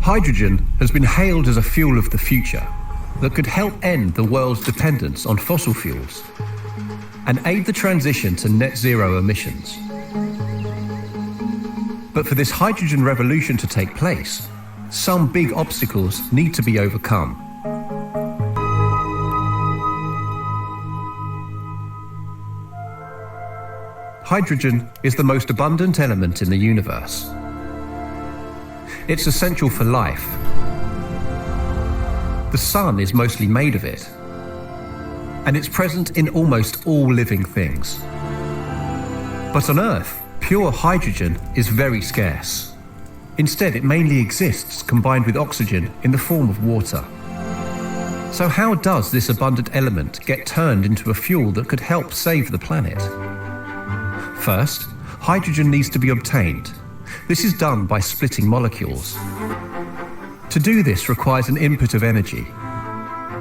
Hydrogen has been hailed as a fuel of the future that could help end the world's dependence on fossil fuels and aid the transition to net zero emissions. But for this hydrogen revolution to take place, some big obstacles need to be overcome. Hydrogen is the most abundant element in the universe. It's essential for life. The sun is mostly made of it, and it's present in almost all living things. But on Earth, pure hydrogen is very scarce. Instead, it mainly exists combined with oxygen in the form of water. So how does this abundant element get turned into a fuel that could help save the planet? First, hydrogen needs to be obtained. This is done by splitting molecules. To do this requires an input of energy.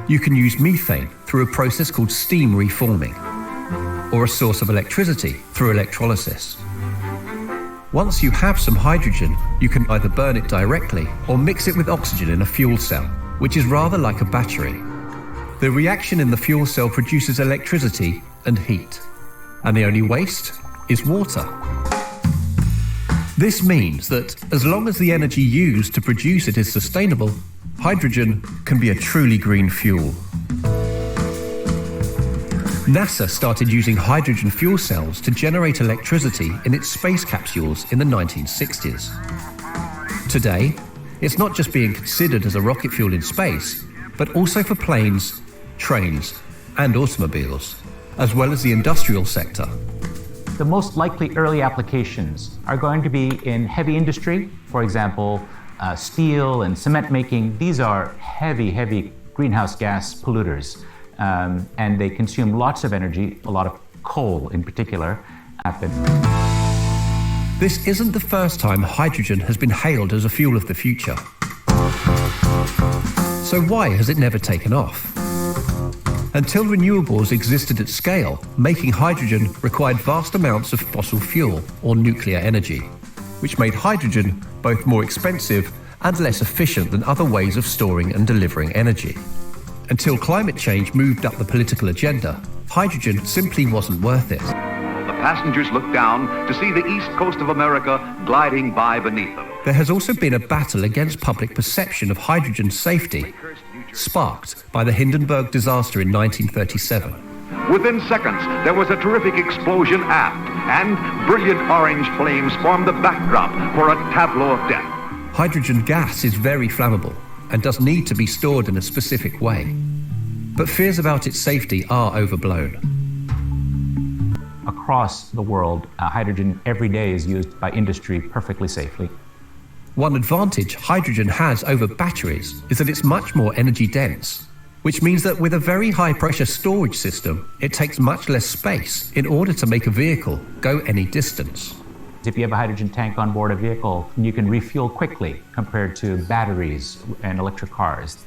You can use methane through a process called steam reforming, or a source of electricity through electrolysis. Once you have some hydrogen, you can either burn it directly or mix it with oxygen in a fuel cell, which is rather like a battery. The reaction in the fuel cell produces electricity and heat, and the only waste is water. This means that as long as the energy used to produce it is sustainable, hydrogen can be a truly green fuel. NASA started using hydrogen fuel cells to generate electricity in its space capsules in the 1960s. Today, it's not just being considered as a rocket fuel in space, but also for planes, trains, and automobiles, as well as the industrial sector. The most likely early applications are going to be in heavy industry, for example, steel and cement making. These are heavy greenhouse gas polluters, and they consume lots of energy, a lot of coal in particular. This isn't the first time hydrogen has been hailed as a fuel of the future. So why has it never taken off? Until renewables existed at scale, making hydrogen required vast amounts of fossil fuel or nuclear energy, which made hydrogen both more expensive and less efficient than other ways of storing and delivering energy. Until climate change moved up the political agenda, hydrogen simply wasn't worth it. The passengers looked down to see the east coast of America gliding by beneath them. There has also been a battle against public perception of hydrogen's safety, sparked by the Hindenburg disaster in 1937. Within seconds, there was a terrific explosion aft, and brilliant orange flames formed the backdrop for a tableau of death. Hydrogen gas is very flammable and does need to be stored in a specific way. But fears about its safety are overblown. Across the world, hydrogen every day is used by industry perfectly safely. One advantage hydrogen has over batteries is that it's much more energy dense, which means that with a very high pressure storage system, it takes much less space in order to make a vehicle go any distance. If you have a hydrogen tank on board a vehicle, you can refuel quickly compared to batteries and electric cars.